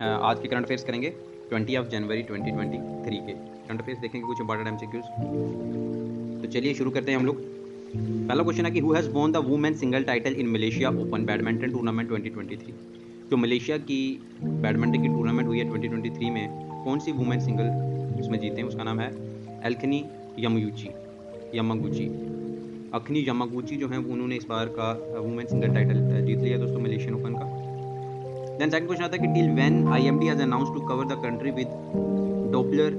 आज के current affairs करेंगे 20 जनवरी 2023 के करंट अफेयर्स देखेंगे, कुछ इंपॉर्टेंट एमसीक्यूज। तो चलिए शुरू करते हैं हम लोग। पहला क्वेश्चन है कि who has won the women single title in Malaysia open badminton tournament 2023। जो मलेशिया की बैडमिंटन की टूर्नामेंट हुई है 2023 में, कौन सी वुमेन सिंगल उसमें जीते हैं? उसका नाम है एल्खनी यमागुची। अखनी यमागुची जो है उन्होंने इस बार का वुमेन सिंगल टाइटल जीत लिया दोस्तों मलेशियन ओपन का। देन सेकंड क्वेश्चन आता है कि till when IMD has announced to cover the country with Doppler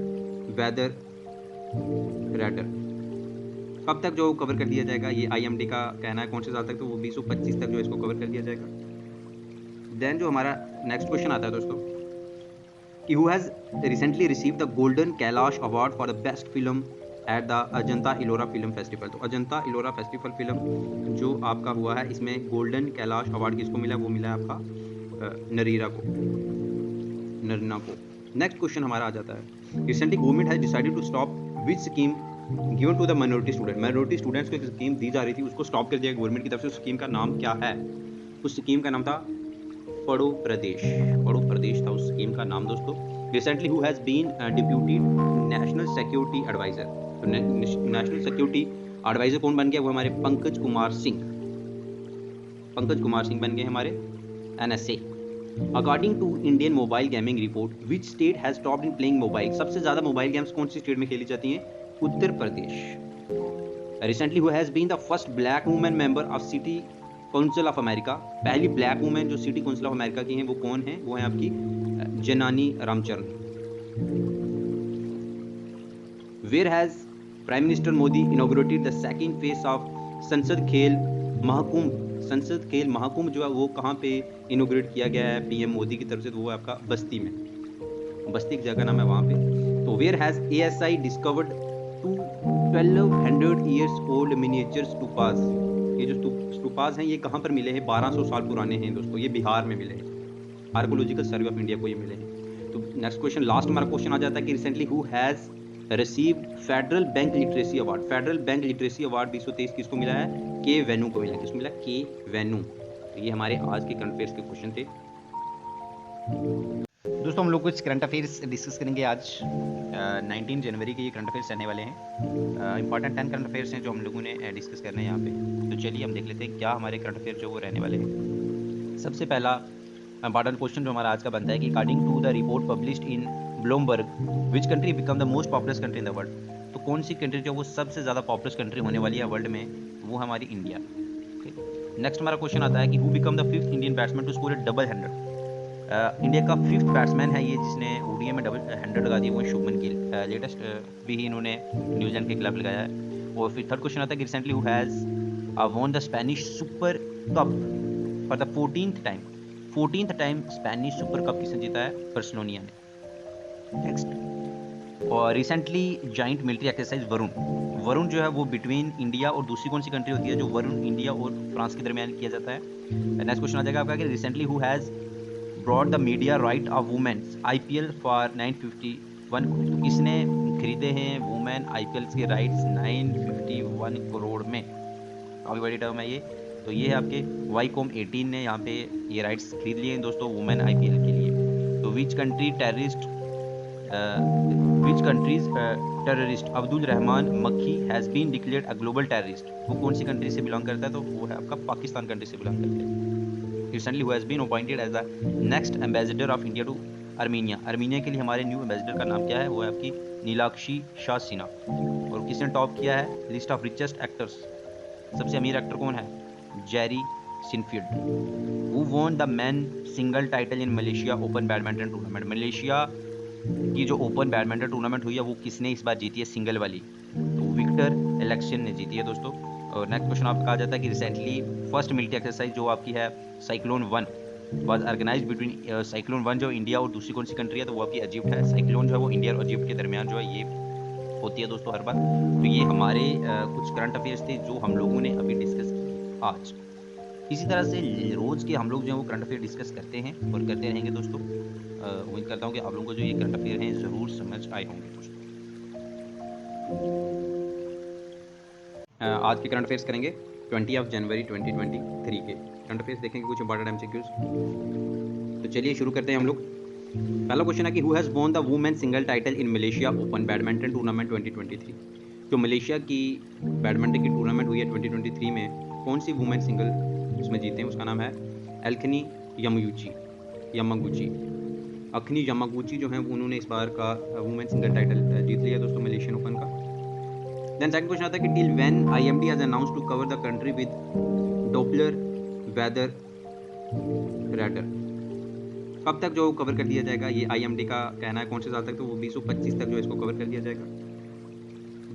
weather radar. कब तक जो कवर कर दिया जाएगा, ये आईएमडी का कहना है। कौन से साल तक? तो वो 2025 तक जो इसको कवर कर दिया जाएगा। देन जो हमारा नेक्स्ट क्वेश्चन आता है दोस्तों कि who has recently receive the golden Kailash award for the best film at the Ajanta Ellora film festival. तो अजंता इलोरा फेस्टिवल फिल्म जो आपका हुआ है, इसमें गोल्डन कैलाश अवार्ड किसको मिला? वो मिला है आपका नरना को। नेक्स्ट क्वेश्चन हमारा आ जाता है, recently government has decided to stop which scheme given to the minority student. Minority students को एक स्कीम दी जा रही थी, उसको स्टॉप कर दिया गवर्नमेंट की तरफ से। उस स्कीम का नाम क्या है? उस स्कीम का नाम था पढ़ो प्रदेश। पढ़ो प्रदेश था उस स्कीम का नाम दोस्तों। Recently who has been deputy national security adviser. तो नेशनल सिक्योरिटी एडवाइजर कौन बन गया? वो हमारे पंकज कुमार सिंह बन गए हमारे NSA. According to Indian mobile gaming report, which state has stopped in playing mobile. सबसे ज्यादा मोबाइल गेम्स कौन सी स्टेट में खेली जाती हैं? Uttar Pradesh. Recently who has been the first black women member of city council of America. पहली black women जो सिटी काउंसिल ऑफ अमेरिका की हैं वो कौन है? वो है आपकी Janani Ramcharan. Where has prime minister Modi inaugurated the second phase of Sansad Khel Mahakumbh. संसद खेल महाकुंभ जो है वो कहाँ पे इनोग्रेट किया गया है पीएम मोदी की तरफ से? तो वो है आपका बस्ती में। बस्ती की जगह नाम है वहाँ पे। तो where has ASI discovered 1200 years old miniature stupas. ये जो स्तूपास हैं ये कहाँ पर मिले हैं? 1200 साल पुराने हैं दोस्तों, ये बिहार में मिले हैं। आर्कोलॉजिकल सर्वे ऑफ इंडिया को ये मिले हैं। तो नेक्स्ट क्वेश्चन, लास्ट हमारा क्वेश्चन आ जाता है कि recently who has received federal bank literacy award. Federal bank literacy award 2023 किसको मिला है? के वेनू को मिला। किसको मिला? के वेनू। तो ये हमारे आज के करंट अफेयर्स के क्वेश्चन थे दोस्तों। हम लोग कुछ करंट अफेयर्स डिस्कस करेंगे आज। 19 जनवरी के ये करंट अफेयर्स रहने वाले हैं। इंपॉर्टेंट 10 करंट अफेयर्स हैं जो हम लोगों ने डिस्कस करने हैं यहाँ पे। तो चलिए हम देख लेते हैं क्या हमारे करंट अफेयर जो वो रहने वाले हैं। सबसे पहला इंपॉर्टेंट क्वेश्चन जो हमारा आज का बनता है कि according to the report published in Bloomberg, which country become the most populous country in the world. तो कौन सी कंट्री जो वो सबसे ज़्यादा पॉपुलस कंट्री होने वाली है वर्ल्ड में? वो हमारी इंडिया। नेक्स्ट हमारा क्वेश्चन आता है कि who become the 5th Indian batsman to score a double 100। India का 5th बैट्समैन है ये जिसने ओडीआई में डबल 100 लगा दिया, वो शुभमन गिल। लेटेस्ट भी ही इन्होंने न्यूजीलैंड के खिलाफ लगाया है। और फिर थर्ड क्वेश्चन आता है कि recently who has won the Spanish super cup for the 14th time Spanish super cup किसने जीता है? बार्सिलोना ने। नेक्स्ट, और recently joint military exercise Varun जो है वो बिटवीन इंडिया और दूसरी कौन सी कंट्री होती है जो वरुण इंडिया और फ्रांस के दरमियान किया जाता है? नेक्स्ट क्वेश्चन आ जाएगा आपका कि recently who has brought the media right of women's IPL for 951 crore. तो किसने खरीदे हैं वुमेन आईपीएल के राइट्स 951 करोड़ में? काफ़ी बड़ी टर्म है ये। तो ये है आपके वाईकॉम 18 ने यहाँ पे ये राइट्स खरीद लिए हैं दोस्तों वुमेन आईपीएल के लिए। तो which countries terrorist Abdul Rahman Makki has been declared a global terrorist. वो कौन सी कंट्री से बिलोंग करता है? तो वो है आपका पाकिस्तान कंट्री से बिलोंग करता है। Recently who has been appointed as the next ambassador of India to Armenia। Armenia के लिए हमारे न्यू एम्बेसडर का नाम क्या है? वो है आपकी नीलाक्षी शाह सिन्हा। और किसने टॉप किया है लिस्ट ऑफ रिचेस्ट एक्टर्स? सबसे अमीर एक्टर कौन है? Jerry Seinfeld. Who won the men single title in Malaysia Open badminton tournament. Malaysia की जो ओपन बैडमिंटन टूर्नामेंट हुई है वो किसने इस बार जीती है सिंगल वाली? तो विक्टर एलेक्शन ने जीती है दोस्तों। और नेक्स्ट क्वेश्चन आपका कहा जाता है कि रिसेंटली फर्स्ट मिलिट्री एक्सरसाइज जो आपकी है cyclone 1 was organise between cyclone 1 जो इंडिया और दूसरी कौन सी कंट्री है? तो वो आपकी इजिप्ट है। साइक्लोन जो है वो इंडिया और इजिप्ट के दरमियान जो है ये होती है दोस्तों हर बार। तो ये हमारे कुछ करंट अफेयर्स थे जो हम लोगों ने अभी डिस्कस किए आज। इसी तरह से रोज़ के हम लोग जो है वो करंट अफेयर डिस्कस करते हैं और करते रहेंगे दोस्तों। उम्मीद करता हूँ कि आप लोगों को जो ये करंट अफेयर हैं ज़रूर समझ आए होंगे दोस्तों। आज के करंट अफेयर्स करेंगे 20 जनवरी 2023 के करंट अफेयर्स देखेंगे, कुछ इंपॉर्टेंट एमसीक्यूज। तो चलिए शुरू करते हैं हम लोग। पहला क्वेश्चन है कि who has won the women single title in Malaysia open badminton tournament 2023। जो मलेशिया की बैडमिंटन की टूर्नामेंट हुई है 2023 में, कौन सी वुमेन सिंगल उसमें जीते हैं? उसका नाम है एल्कनी यमागुची। अखनी यमागुची जो है उन्होंने इस बार का वुमेन सिंगल टाइटल जीत लिया दोस्तों मलेशियन ओपन का। देन सेकंड क्वेश्चन आता है कि till when IMD has announced to cover the country with Doppler weather radar. कब तक जो कवर कर दिया जाएगा, ये आईएमडी का कहना है। कौन से साल तक? तो वो 2025 तक जो इसको कवर कर दिया जाएगा।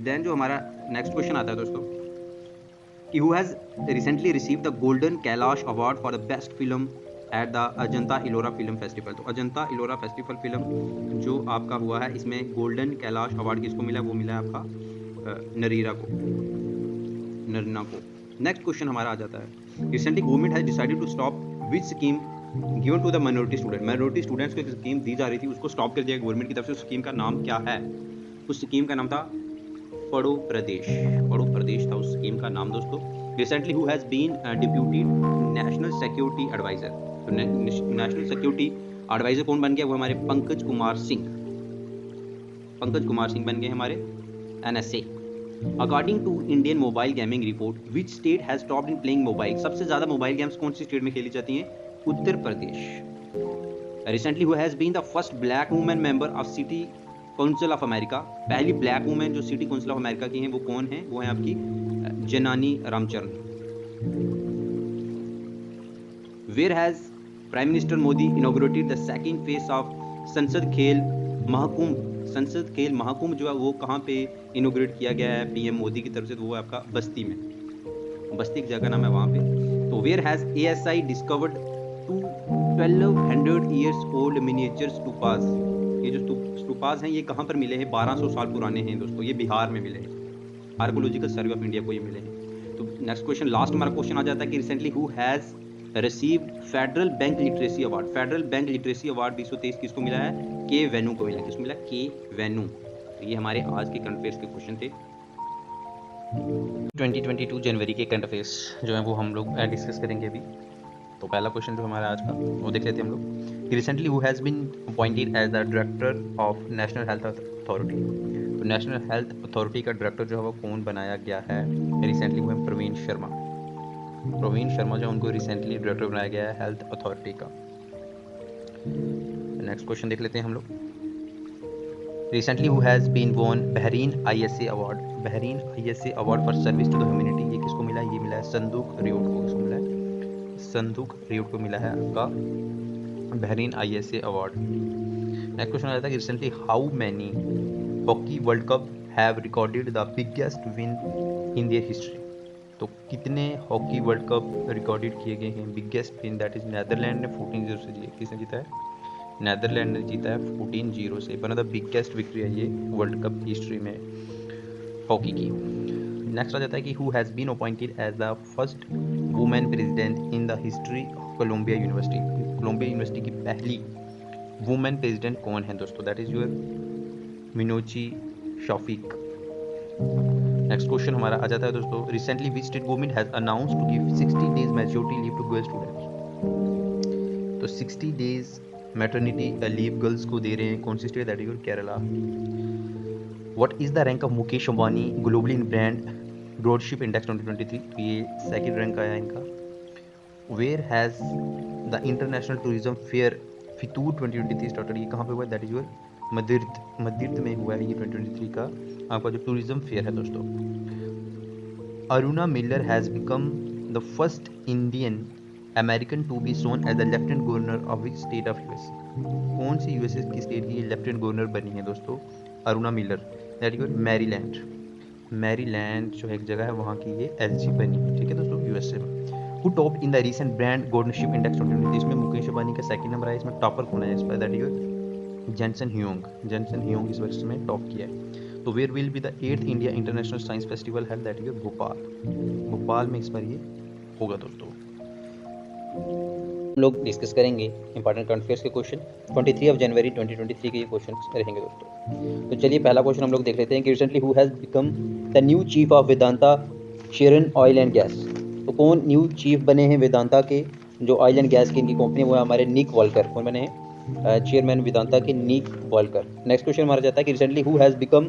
देन जो हमारा नेक्स्ट क्वेश्चन आता है दोस्तों कि who has recently received the golden Kailash award for the best film at the Ajanta Ellora film festival. तो अजंता इलोरा फेस्टिवल फिल्म जो आपका हुआ है, इसमें गोल्डन कैलाश अवार्ड किसको मिला है? वो मिला है आपका नरीना को। नेक्स्ट क्वेश्चन हमारा आ जाता है, recently government has decided to stop which scheme given to the minority student. Minority students को एक स्कीम दी जा रही थी, उसको स्टॉप कर दिया गवर्नमेंट की तरफ से। उस स्कीम का नाम क्या है? उस स्कीम का नाम था पढ़ो प्रदेश था उस स्कीम का नाम दोस्तों। Recently who has been deputy national security adviser. तो नेशनल सिक्योरिटी एडवाइजर कौन बन गया? वो हमारे पंकज कुमार सिंह बन गए हमारे NSA। According to Indian mobile gaming report, which state has topped in playing mobile. सबसे ज्यादा मोबाइल गेम्स कौन सी स्टेट में खेली जाती हैं? Uttar Pradesh. Recently who has been the first black women member of city council of America. पहली black women जो सिटी काउंसिल ऑफ अमेरिका की हैं वो कौन है? वो है आपकी Janani Ramcharan. Where has prime minister Modi inaugurated the second phase of Sansad Khel Mahakumbh जो है वो कहाँ पे इनॉग्रेट किया गया है पीएम मोदी की तरफ से? तो वो है आपका बस्ती में। बस्ती की जगह नाम है वहाँ पे। तो where has ASI discovered 1200 years old miniature stupas. ये जो स्तूपास हैं ये कहाँ पर मिले हैं? 1200 साल पुराने हैं दोस्तों, ये बिहार में मिले हैं। आर्कोलॉजिकल सर्वे ऑफ इंडिया को ये मिले हैं। तो नेक्स्ट क्वेश्चन, लास्ट हमारा क्वेश्चन आ जाता है कि recently who has received federal bank literacy award. Federal bank literacy award 2023 किसको मिला है? के वेनू को मिला। किसको मिला? के वेनू। तो ये हमारे आज के करंट अफेयर्स के क्वेश्चन थे। 2022 जनवरी के करंट अफेयर्स जो है वो हम लोग डिस्कस करेंगे अभी। तो पहला क्वेश्चन जो हमारा आज का वो देख लेते हैं हम लोग। Recently who has been appointed as the director of national health authority. तो नेशनल हेल्थ अथॉरिटी का डायरेक्टर जो है वो कौन बनाया गया है? रिसेंटली वो है प्रवीण शर्मा जो उनको रिसेंटली डायरेक्टर बनाया गया है हेल्थ अथॉरिटी का। नेक्स्ट क्वेश्चन देख लेते हैं हम लोग। Recently who has been won Bahrain ISA award. Bahrain ISA award for service to the humanity. ये किसको मिला है? ये मिला है संदूक रियोट को। किसको मिला है? संदूक रियोट को मिला है आपका Bahrain ISA award. Next question आता है recently how many hockey world cup have recorded the biggest win in their history. तो कितने हॉकी वर्ल्ड कप रिकॉर्डेड किए गए हैं? Biggest win that is Netherland ने 14-0 से जीता। किसने जीता है? नेदरलैंड ने जीता है 14-0 से। One of the biggest victory है ये वर्ल्ड कप हिस्ट्री में हॉकी की। नेक्स्ट आ जाता है कि who has been appointed as the first women president in the history of Columbia University. Columbia University की पहली वुमेन प्रेसिडेंट कौन है दोस्तों? That is your Minouche Shafik. Next question हमारा आ जाता है दोस्तों, recently which state government has announced to give 60 days maturity leave to girl students. तो 60 डेज मैटरनिटी लीव गर्ल्स को दे रहे हैं। कौन सी state? That is your Kerala. What is the rank of Mukesh Ambani globally in brand broadship index 2023? ये second rank आया इनका। Where has the international tourism fair FITUR 2023 started. ये कहाँ पे हुआ है? दैट इज योर मदिर्त में हुआ है ये 2023 का आपका जो टूरिज्म फेयर है दोस्तों। Aruna Miller has become the first Indian American to be sworn as the lieutenant governor of which state of US. कौन सी यूएसए की स्टेट की लेफ्टिनेंट गवर्नर बनी है दोस्तों? Aruna Miller. That is Maryland जो एक जगह है वहाँ की ये LG बनी। ठीक है दोस्तों, यूएसए में। Who top in the recent brand governorship index 2023? इसमें मुकेश अंबानी का सेकंड नंबर है। इसमें टॉपर कौन है इस पर? दैट इज जेनसन ह्यूंग इस वर्ष में टॉप किया है। तो where will be the 8th India international science festival है? दैट इज भोपाल में इस बार ये होगा दोस्तों। हम लोग डिस्कस करेंगे इंपॉर्टेंट करंट अफेयर्स के क्वेश्चन 23 जनवरी 2023 के ये क्वेश्चन रहेंगे दोस्तों। तो चलिए पहला क्वेश्चन हम लोग देख लेते हैं कि recently who has become the new chief of Vedanta शेरन ऑयल एंड गैस। तो कौन न्यू चीफ बने हैं वेदांता के जो ऑयल एंड गैस की इनकी कंपनी? वो है हमारे निक वॉल्कर। कौन बने हैं? चेयरमैन वेदांता के नीक वॉलकर। नेक्स्ट क्वेश्चन हमारा जाता है कि recently who has become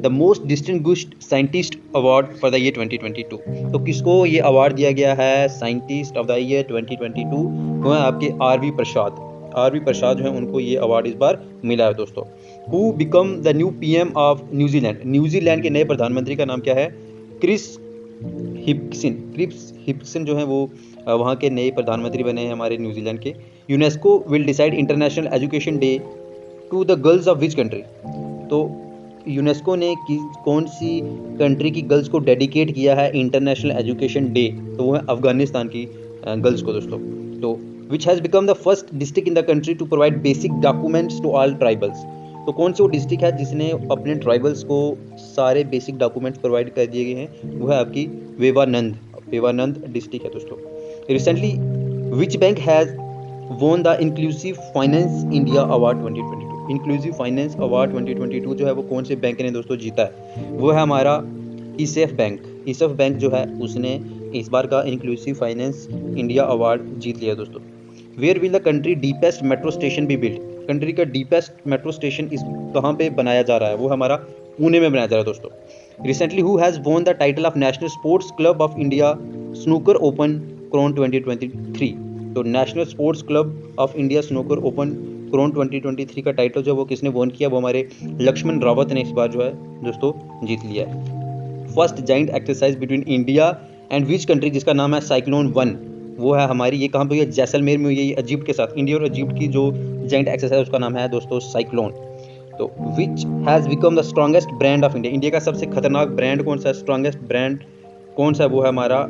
the most distinguished scientist award for the year 2022। तो किसको ये अवार्ड दिया गया है साइंटिस्ट ऑफ द ईयर 2022? वो है आपके आर.वी. प्रसाद। आर.वी. प्रसाद जो है उनको ये अवार्ड इस बार मिला है दोस्तों। Who become the new PM of New Zealand. New Zealand के नए प्रधानमंत्री का नाम क्या है? क्रिस हिप्सन जो है वो वहाँ के नए प्रधानमंत्री बने हैं हमारे न्यूजीलैंड के। UNESCO will decide international education day to the girls of which country. तो यूनेस्को ने कौन सी कंट्री की गर्ल्स को डेडिकेट किया है इंटरनेशनल एजुकेशन डे? तो वो है अफगानिस्तान की गर्ल्स को दोस्तों। तो which has become the first district in the country to provide basic documents to all tribals. तो कौन सी वो डिस्ट्रिक्ट है जिसने अपने ट्राइबल्स को सारे बेसिक डॉक्यूमेंट्स प्रोवाइड कर दिए गए हैं? वो है आपकी वेवानंद डिस्ट्रिक्ट है दोस्तों। Recently which bank has won the inclusive finance India award 2022। Inclusive finance award 2022 जो है वो कौन से बैंक ने दोस्तों जीता है? वो है हमारा ईसेफ बैंक। ईसेफ बैंक जो है उसने इस बार का इंक्लूसिव फाइनेंस इंडिया अवार्ड जीत लिया दोस्तों। Where will the country deepest metro station be build. Country का डीपेस्ट मेट्रो स्टेशन इस कहाँ पे बनाया जा रहा है? वो हमारा पुणे में बनाया जा रहा है दोस्तों। Recently who has won the title of national sports club of India snooker open crown 2023। तो national sports club of India snooker open crown 2023 का टाइटल जो वो किसने वोन किया? वो हमारे लक्ष्मण रावत ने इस बार जो है दोस्तों जीत लिया है। First giant exercise between India and which country जिसका नाम है साइक्लोन 1। वो है हमारी, ये कहाँ पे हुई है? जैसलमेर में हुई है, ये इजिप्ट के साथ। इंडिया और इजिप्ट की जो जाइंट एक्सरसाइज उसका नाम है दोस्तों साइक्लोन। तो which has become the strongest brand of India. India का सबसे खतरनाक ब्रांड कौन सा है? स्ट्रॉन्गेस्ट ब्रांड कौन सा है? वो है हमारा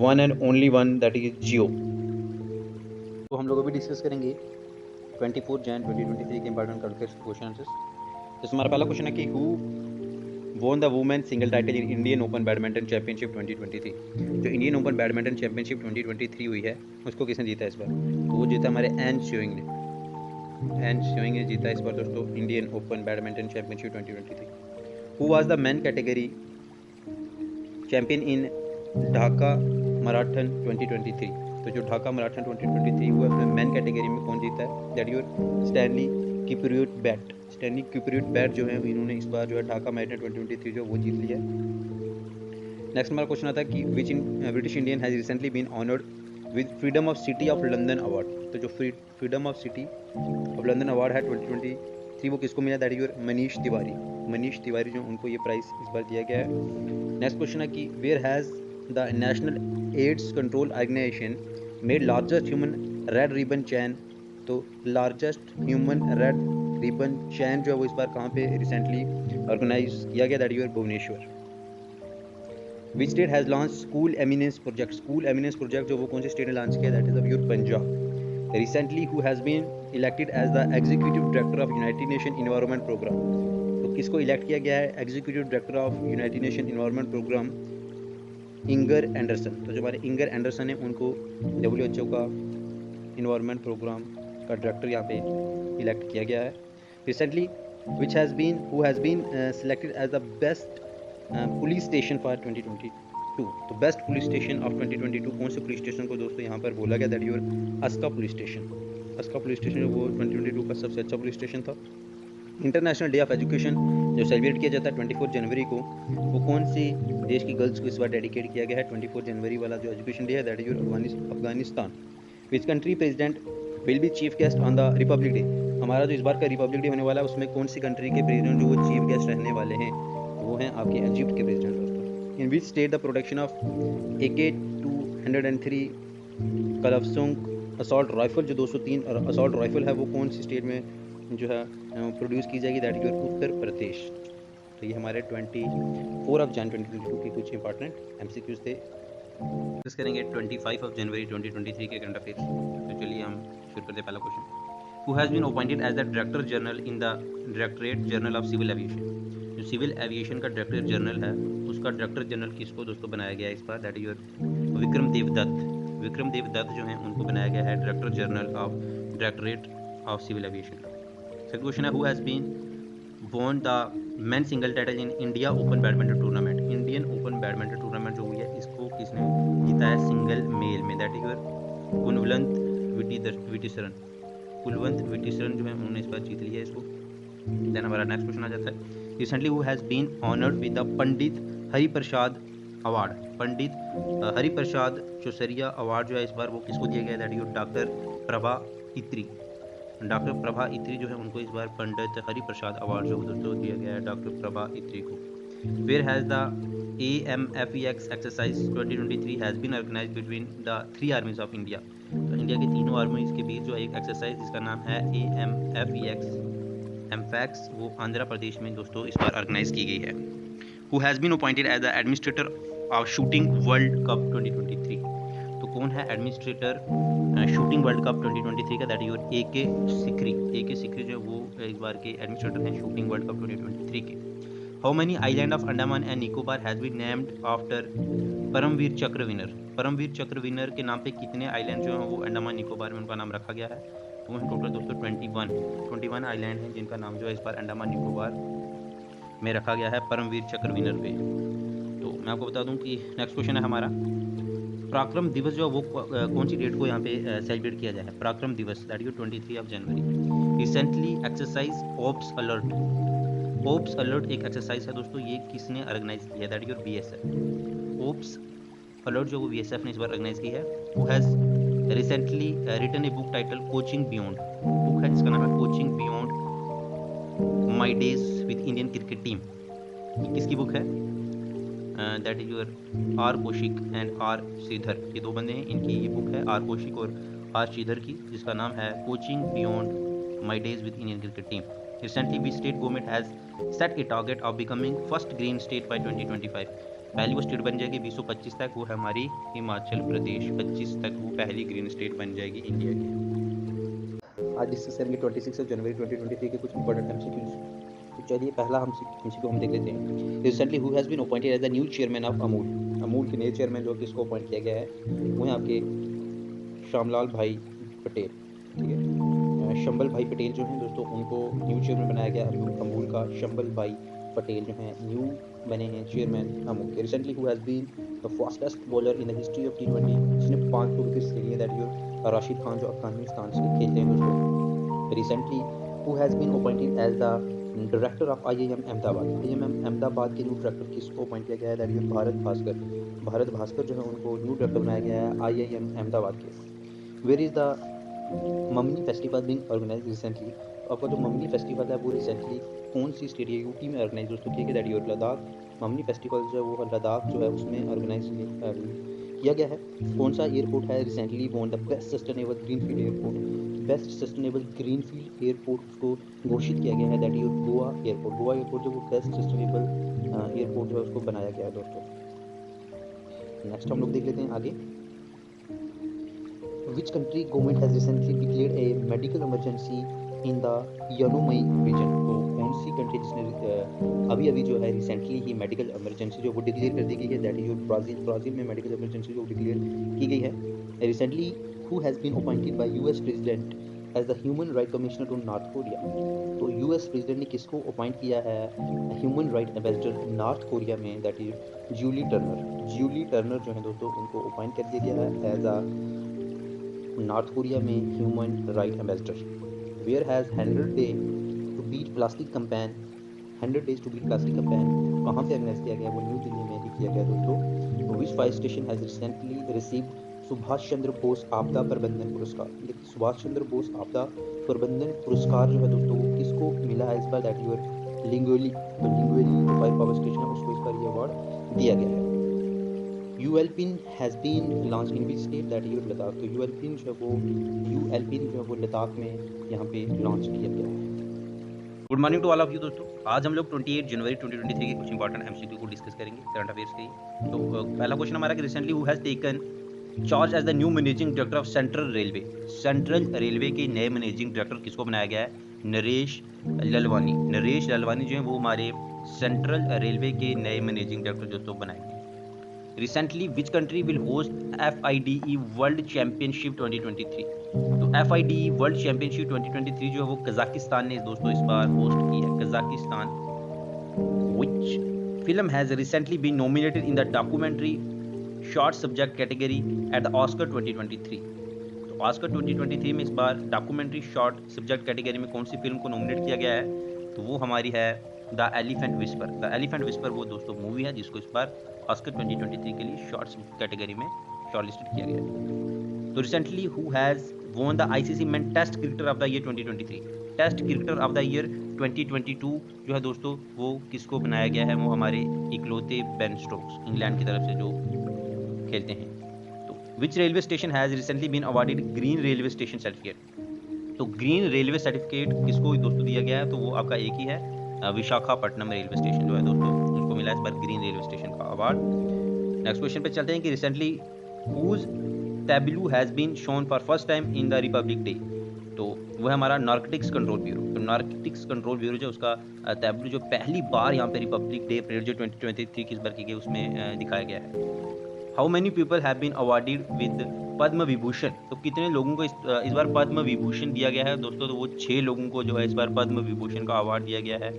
one and only one, that is Jio. तो हम लोग अभी डिस्कस करेंगे 24 जन 2023 के इंपॉर्टेंट क्वेश्चन आंसर्स। तो हमारा पहला क्वेश्चन है कि who won the women single title in Indian open badminton championship 2023। जो इंडियन ओपन बैडमिंटन चैंपियनशिप 2023 हुई है उसको किसने जीता इस बार? तो वो जीता हमारे एन शोइंग ने जीता इस बार दोस्तों Indian open badminton championship 2023। Who was the man category champion in Dhaka marathon 2023। तो जो ढाका मैराथन 2023 हुआ है मैन कैटेगरी में कौन जीता है? दैट योर स्टैनली किपरूट बैट जो है इन्होंने इस बार जो है ढाका मैराथन 2023 जो वो जीत लिया है। नेक्स्ट हमारा क्वेश्चन आता है कि which British Indian has recently been honoured with freedom of city of London award. तो जो freedom of city of London award है 2023 वो किसको मिला? That is your Manish Tiwari जो उनको ये प्राइज इस बार दिया गया है। नेक्स्ट क्वेश्चन है कि where has the national AIDS control organisation made largest human red ribbon chain. तो largest human red ribbon chain जो है वो इस बार कहाँ पे रिसेंटली ऑर्गेनाइज किया गया? That is your Bhubaneswar. Which state has launch school eminence project जो वो कौन से स्टेट ने लॉन्च किया? That is of your Punjab. Recently who has been elected as the executive director of united nation environment programme. तो किसको इलेक्ट किया गया है executive director of united nation environment programme? Inger Andersen. तो जो हमारे इंगर एंडरसन है उनको WHO का इन्वायरमेंट प्रोग्राम का डायरेक्टर यहाँ पे इलेक्ट किया गया है। Recently who has been selected as the best police station for 2022। तो बेस्ट पुलिस स्टेशन ऑफ 2022 कौन से पुलिस स्टेशन को दोस्तों यहाँ पर बोला गया? That your Aska police station जो वो 2022 का सबसे अच्छा पुलिस स्टेशन था। इंटरनेशनल डे ऑफ एजुकेशन जो सेलिब्रेट किया जाता है 24 जनवरी को, वो कौन सी देश की गर्ल्स को इस बार डेडिकेट किया गया है? 24 जनवरी वाला जो एजुकेशन डे है that is your Afghanistan. Which country president will be chief guest on the republic day. हमारा जो इस बार का रिपब्लिक डे होने वाला है उसमें कौन सी कंट्री के प्रेसिडेंट जो वो चीफ गेस्ट रहने वाले हैं? वो हैं आपके इजिप्ट के प्रेसिडेंट दोस्तों। In which state the production of AK-203 कलफसुंग असॉल्ट राइफल जो 203 और असॉल्ट राइफल है वो कौन सी स्टेट में जो है प्रोड्यूस की जाएगी? That is your Uttar Pradesh. तो ये हमारे 24 ऑफ जन 2022 के कुछ इंपॉर्टेंट MCQs थे। डिस्कस करेंगे 25 ऑफ जनवरी 2023 के करंट अफेयर्स। तो चलिए हम शुरू करते हैं पहला question. Who has been appointed as the director general in the directorate general of civil aviation. जो सिविल एविएशन का डायरेक्टर जनरल है उसका डायरेक्टर जनरल किसको दोस्तों बनाया गया है इस बार? That is your Vikram Devdutt जो हैं उनको बनाया गया है director general of directorate of civil aviation का। सेकंड क्वेश्चन है who has been won the men single title in India open badminton tournament. Indian open badminton tournament जो हुई है इसको किसने जीता है सिंगल मेल में? That is your Kunlavut Vitidsarn. Kunlavut Vitidsarn जो है उन्होंने इस बार जीत लिया है इसको। देन हमारा नेक्स्ट क्वेश्चन आ जाता है, recently who has been honoured with the Pandit Hariprasad award. Pandit Hariprasad Chaurasia award जो है इस बार वो किसको दिया गया है, that is doctor Prabha Atre. Doctor Prabha Atre जो है उनको इस बार पंडित हरिप्रसाद अवार्ड जो दोस्तों दिया गया है डॉक्टर प्रभा इत्री को। Where has the AMFEX exercise 2023 has been organized between the three armies of India। तो इंडिया की तीनों आर्मीज के बीच जो एक एक्सरसाइज जिसका नाम है AMFEX एमफैक्स वो आंध्र प्रदेश में दोस्तों इस बार ऑर्गेनाइज की गई है। Who has been appointed as the administrator of shooting world cup 2023। तो कौन है एडमिनिस्ट्रेटर शूटिंग वर्ल्ड कप 2023 का, that is your AK Sikri. AK Sikri जो वो इस बार के एडमिनिस्ट्रेटर हैं शूटिंग वर्ल्ड कप 2023 के। How many island of Andaman and Nicobar has been named after Paramvir Chakra winner. Paramvir Chakra winner के नाम पे कितने आइलैंड जो हैं वो अंडमान निकोबार में उनका नाम रखा गया है, तो वह टोटल दोस्तों 21 आइलैंड हैं जिनका नाम जो है इस बार अंडमान निकोबार में रखा गया है परमवीर चक्र विनर पे। तो मैं आपको बता दूं कि नेक्स्ट क्वेश्चन है हमारा, पराक्रम दिवस जो वो कौन सी डेट को यहाँ पे सेलिब्रेट किया जाए। Parakram Diwas that is 23 January. Recently exercise ops alert. Ops alert एक एक्सरसाइज है दोस्तों, ये किसने ऑर्गेनाइज किया है, दैट इज योर BSF। ओप्स अलर्ट जो वो BSF ने इस बार ऑर्गेनाइज की है। Who has recently written a book title coaching beyond. Book है जिसका नाम है coaching beyond my days with Indian cricket team. ये किसकी बुक है, that is your R Kaushik and R Shridhar. ये दो बंदे हैं, इनकी ये बुक है R कौशिक और R श्रीधर की, जिसका नाम है coaching beyond my days with Indian cricket team. Recently, which state government has set a target of becoming first green state by 2025। पहली वो स्टेट बन जाएगी 2025 तक, वो है हमारी हिमाचल प्रदेश। 25 तक वो पहली ग्रीन स्टेट बन जाएगी इंडिया की। आज डिस्कस करेंगे 26 जनवरी 2023 के कुछ इंपॉर्टेंट MCQs। तो चलिए पहला MCQ हम देख लेते हैं। Recently who has been appointed as the new chairman of Amul. Amul के नए चेयरमैन जो किसको अपॉइंट किया गया है, वो है आपके श्यामलाल भाई पटेल। ठीक है, शंबल भाई पटेल जो हैं दोस्तों उनको न्यू चेयरमैन बनाया गया अमूल का। शंबल भाई पटेल जो हैं न्यू बने हैं चेयरमैन अमूल के। Recently who has been the fastest bowler in the history of T20, जिसने 500 विकेट्स ले लिए, दैट इज राशिद खान जो अफगानिस्तान से खेलते हैं दोस्तों। Recently who has been appointed as the director of IIM Ahmedabad. IIM Ahmedabad के न्यू डायरेक्टर किसको अपॉइंट किया गया है, दैट इज भारत भास्कर। भारत भास्कर जो है उनको न्यू डायरेक्टर बनाया गया है IIM अहमदाबाद के। Where is the Mamani festival being organised recently. आपका जो ममनी फेस्टिवल है वो रिसेंटली कौन सी स्टेट है, UP में ऑर्गेनाइज दोस्तों किया गया, that is Ladakh. Mamani festival जो है वो लद्दाख जो है उसमें ऑर्गेनाइज किया गया है। कौन सा एयरपोर्ट है recently won the best sustainable greenfield airport. Best sustainable greenfield airport उसको घोषित किया गया है, that is Goa airport. Goa airport जो वो बेस्ट सस्टेनेबल एयरपोर्ट जो है उसको बनाया गया है दोस्तों। नेक्स्ट हम लोग देख लेते हैं आगे। Which country government has recently declared a medical emergency in the Yanomai region। तो कौन सी कंट्री जिसने अभी अभी जो है रिसेंटली ही मेडिकल इमरजेंसी जो वो डिक्लेयर कर दी गई है, दैट इज ब्राज़ील। ब्राज़ील में मेडिकल इमरजेंसी जो डिक्लेयर की गई है। Recently who has been appointed by US president as the human right commissioner to North Korea. तो US प्रेसिडेंट ने किसको अपॉइंट किया है human right ambassador North Korea में, that is Julie Turner. Julie Turner जो है दोस्तों उनको अपॉइंट कर दिया गया है एज अ नॉर्थ कोरिया में human right ambassador. Where has 100 days to beat plastic campaign. 100 days to beat plastic campaign कहाँ पे ऑर्गेनाइज किया गया, वो न्यू दिल्ली में ही किया गया दोस्तों। Which fire station has recently received Subhash Chandra Bose Aapda Prabandhan पुरस्कार। देखिए सुभाष चंद्र बोस आपदा प्रबंधन पुरस्कार जो है दोस्तों वो किसको मिला है इस बार, दैट इज लिंगोली। तो लिंगोली जो फायर पावर स्टेशन है उसको इस बार ये अवार्ड दिया गया है। ULPIN has been launched in which state, that is Ladakh. तो ULPIN जो है वो लद्दाख में यहाँ पे लॉन्च किया गया है। Good morning to all of you दोस्तों। आज हम लोग 28 जनवरी 2023 के कुछ इंपॉर्टेंट MCQ को डिस्कस करेंगे करंट अफेयर्स के। तो पहला क्वेश्चन हमारा कि recently who has taken charge as the new managing director of central railway. Central railway के नए मैनेजिंग डायरेक्टर किसको बनाया गया है, नरेश ललवानी। नरेश ललवानी जो है वो हमारे सेंट्रल रेलवे के नए मैनेजिंग डायरेक्टर दोस्तों बनाए गए। Recently which country will host FIDE world championship 2023। तो FIDE वर्ल्ड चैंपियनशिप 2023 जो है वो कजाकिस्तान ने दोस्तों इस बार होस्ट की है, Kazakhstan. Which film has recently been nominated in the documentary short subject category at the Oscar 2023। तो तो ऑस्कर 2023 में इस बार डॉक्यूमेंट्री शॉर्ट सब्जेक्ट कैटेगरी में कौन सी फिल्म को नॉमिनेट किया गया है, तो वो हमारी है the elephant whisper. The elephant whisper वो दोस्तों मूवी है जिसको इस बार ऑस्कर 2023 के लिए शॉर्ट्स कैटेगरी में शॉर्टलिस्टेड किया गया है। तो recently who has won the ICC men test cricketer of the year 2023, test cricketer of the year 2022 जो है दोस्तों वो किसको बनाया गया है, वो हमारे इकलौते बेन स्टोक्स इंग्लैंड की तरफ से जो खेलते हैं। तो which railway station has recently been awarded green railway station certificate, तो ग्रीन रेलवे सर्टिफिकेट किसको दोस्तों दिया गया है, तो वो आपका एक ही है, विशाखापट्टनम रेलवे स्टेशन जो है दोस्तों उसको मिला इस बार ग्रीन रेलवे स्टेशन का अवार्ड। नेक्स्ट क्वेश्चन पे चलते हैं कि recently whose tableau has been shown for first time in the republic day, तो वो है हमारा नार्कोटिक्स कंट्रोल ब्यूरो। तो नार्कोटिक्स कंट्रोल ब्यूरो जो उसका टैब्लू जो पहली बार यहाँ पे रिपब्लिक डे परेड जो 2023 की इस बार की गई उसमें दिखाया गया है। How many people have been awarded with Padma Vibhushan, तो कितने लोगों को इस बार पद्म विभूषण दिया गया है दोस्तों, तो वो 6 लोगों को जो है इस बार पद्म विभूषण का अवार्ड दिया गया है।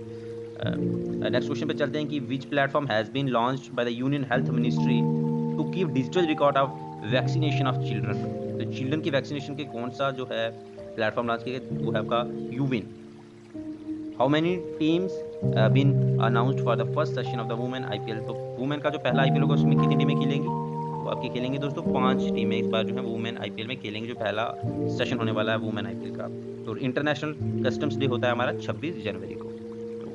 नेक्स्ट क्वेश्चन पे चलते हैं कि which platform has been launched by the union health ministry to keep digital record of vaccination of children, तो चिल्ड्रन की वैक्सीनेशन के कौन सा जो है प्लेटफॉर्म लॉन्च किया गया, वो है आपका यूविन। How many teams been announced for the first session of the women IPL, तो वुमेन का जो पहला आईपीएल होगा उसमें कितनी टीमें खेलेंगी, वो आपकी खेलेंगी दोस्तों 5 टीमें इस बार जो है वुमेन आईपीएल में खेलेंगी, जो पहला सेशन होने वाला है वुमेन आईपीएल का। तो इंटरनेशनल कस्टम्स डे होता है हमारा 26 जनवरी को। तो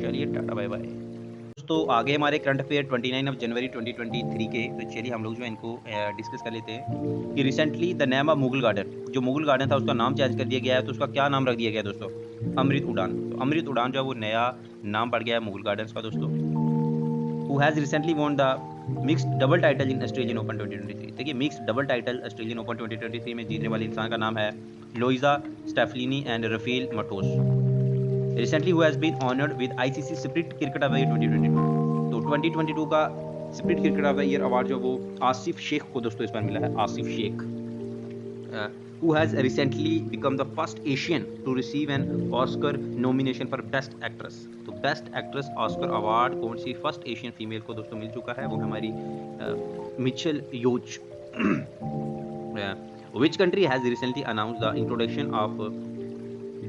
चलिए टाटा बाय बाय दोस्तों। आगे हमारे करंट अफेयर 29 जनवरी 2023 के, तो चलिए हम लोग जो है इनको डिस्कस कर लेते हैं कि recently the name of Mughal garden, जो मुगल गार्डन था उसका नाम चेंज कर दिया गया है, तो उसका क्या नाम रख दिया गया दोस्तों, अमृत उड़ान। तो अमृत उड़ान जो है वो नया नाम पड़ गया है मुगल गार्डन का दोस्तों। Who has recently won the mixed double title in Australian Open 2023, देखिए mixed double title Australian Open 2023 में जीतने वाले इंसान का नाम है Luisa Stefani and Rafael Matos. Recently who has been honoured with ICC spirit cricket of the year 2022, तो 2022 का spirit cricket of the year award जो वो आसिफ शेख को दोस्तों इस बार मिला है, Asif Sheikh. Who has recently become the first Asian to receive an Oscar nomination for Best Actress, तो Best Actress Oscar Award कौन सी फर्स्ट एशियन फीमेल को दोस्तों मिल चुका है, वो हमारी Michelle Yeoh. Which country has recently announced the introduction of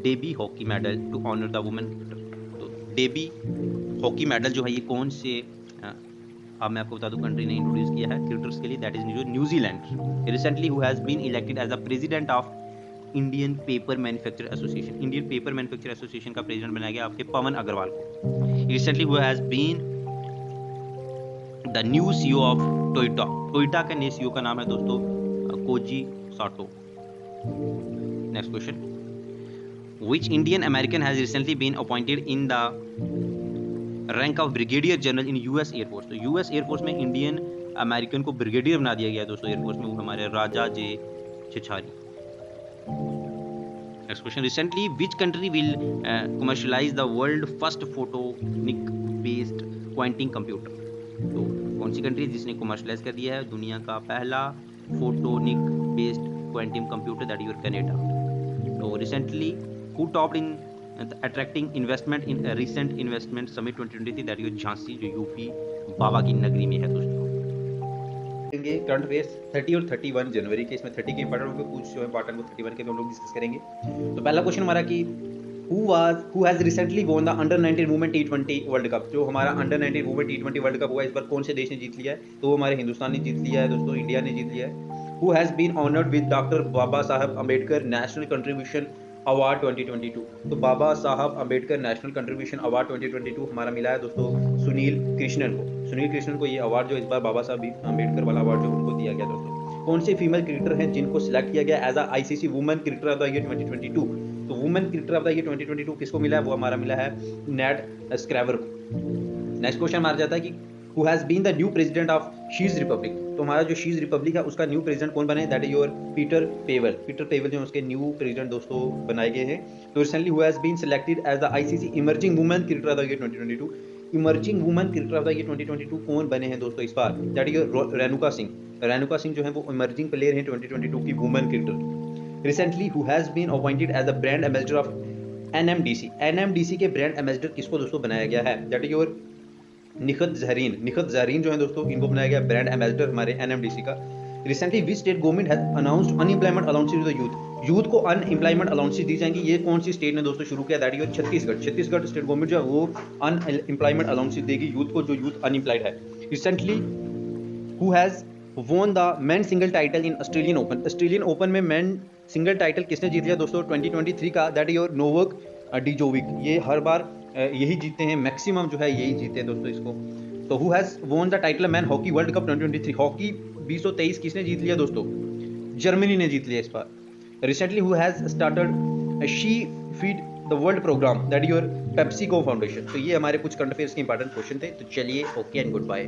Debbie Hockley medal to honour the women, तो Debbie Hockley medal जो है ये कौन से अब मैं आपको बता दूं कंट्री ने इंट्रोड्यूस किया है क्रिकेटर्स के लिए, that is New Zealand. Recently who has been elected as the president of Indian paper manufacture association, Indian paper manufacture association का प्रेसिडेंट बनाया गया आपके पवन अग्रवाल को। Recently who has been the new CEO of Toyota, Toyota का नए CEO का नाम है दोस्तों koji sato। Next question, which Indian American has recently been appointed in the rank of brigadier general in US Air Force, तो US Air Force में Indian American को brigadier बना दिया गया दोस्तों एयरफोर्स में, वो हमारे Raja J Chari. Next question, recently which country will commercialize the world first photonic based quantum computer, तो कौन सी कंट्री जिसने कमर्शलाइज कर दिया है दुनिया का पहला photonic based quantum computer, that is Canada. तो recently who topped in attracting investment in a recent investment summit 2023, that is Jhansi जो यूपी बाबा की नगरी में है दोस्तों। करंट अफेयर्स 30 और 31 जनवरी के, इसमें 30 के इंपॉर्टेंट होंगे, कुछ जो इंपॉर्टेंट वो 31 के भी हम लोग डिस्कस करेंगे। तो पहला क्वेश्चन हमारा कि who has recently won the under 19 women T20 world cup, जो हमारा under 19 women T20 world cup हुआ इस बार कौन से देश ने जीत लिया है, तो वो हमारे हिंदुस्तान ने जीत लिया है दोस्तों, इंडिया ने जीत लिया है। Who has been honored with Doctor Baba Saheb Ambedkar national contribution award 2022, तो बाबा Saheb Ambedkar national contribution award 2022 हमारा मिला है दोस्तों सुनील कृष्णन को। सुनील कृष्णन को ये अवार्ड जो इस बार बाबा साहब अम्बेडकर वाला अवार्ड जो उनको दिया गया दोस्तों। कौन से फीमेल क्रिकेटर हैं जिनको सिलेक्ट किया गया as a ICC women cricketer of the year 2022, तो women cricketer of the year 2022 किसको मिला है, वो हमारा मिला है नेट स्क्रैवर को। नेक्स्ट क्वेश्चन हमारा जाता है कि who has been the new president of शीज Republic, तो हमारा जो शीज रिपब्लिक है उसका न्यू प्रेसिडेंट कौन बने, that is your Peter Pavel. Peter Pavel जो उसके न्यू प्रेसिडेंट दोस्तों बनाए गए हैं। तो recently who has been selected as the ICC emerging women cricketer of the year 2022, emerging women cricketer of the year 2022 कौन बने हैं दोस्तों इस बार, that is your Renuka Singh. Renuka Singh जो है वो इमर्जिंग प्लेयर हैं 2022 की women cricketer. Recently who has been appointed as the brand ambassador of NMDC, NMDC के ब्रांड एम्बेसडर किसको दोस्तों बनाया गया है, that is your Nikhat Zareen. Nikhat Zareen जो है दोस्तों इनको बनाया गया ब्रांड एम्बेसडर हमारे एनएमडीसी का। Recently which state government has announced unemployment allowances to the youth को अनएम्प्लॉयमेंट अलाउंसेस दी जाएंगी। ये कौन सी स्टेट ने दोस्तों शुरू किया? That is Chhattisgarh state government जो है वो अनएम्प्लॉयमेंट अलाउंसेस देगी यूथ को, जो यूथ अनएम्प्लॉयड है। Recently who has won the man single title in Australian Open में मैन सिंगल टाइटल किसने जीत लिया दोस्तों 2023 का? That is your Novak Djokovic. ये हर बार यही जीतते हैं, मैक्सिमम जो है यही जीते हैं दोस्तों इसको। तो who has won the title man hockey world cup 2023, hockey 2023 किसने जीत लिया दोस्तों? जर्मनी ने जीत लिया इस बार। Recently who has started she feed the world programme? That your PepsiCo Foundation. तो ये हमारे कुछ करंट अफेयर्स के इंपॉर्टेंट क्वेश्चन थे। तो चलिए, ओके एंड गुड बाय।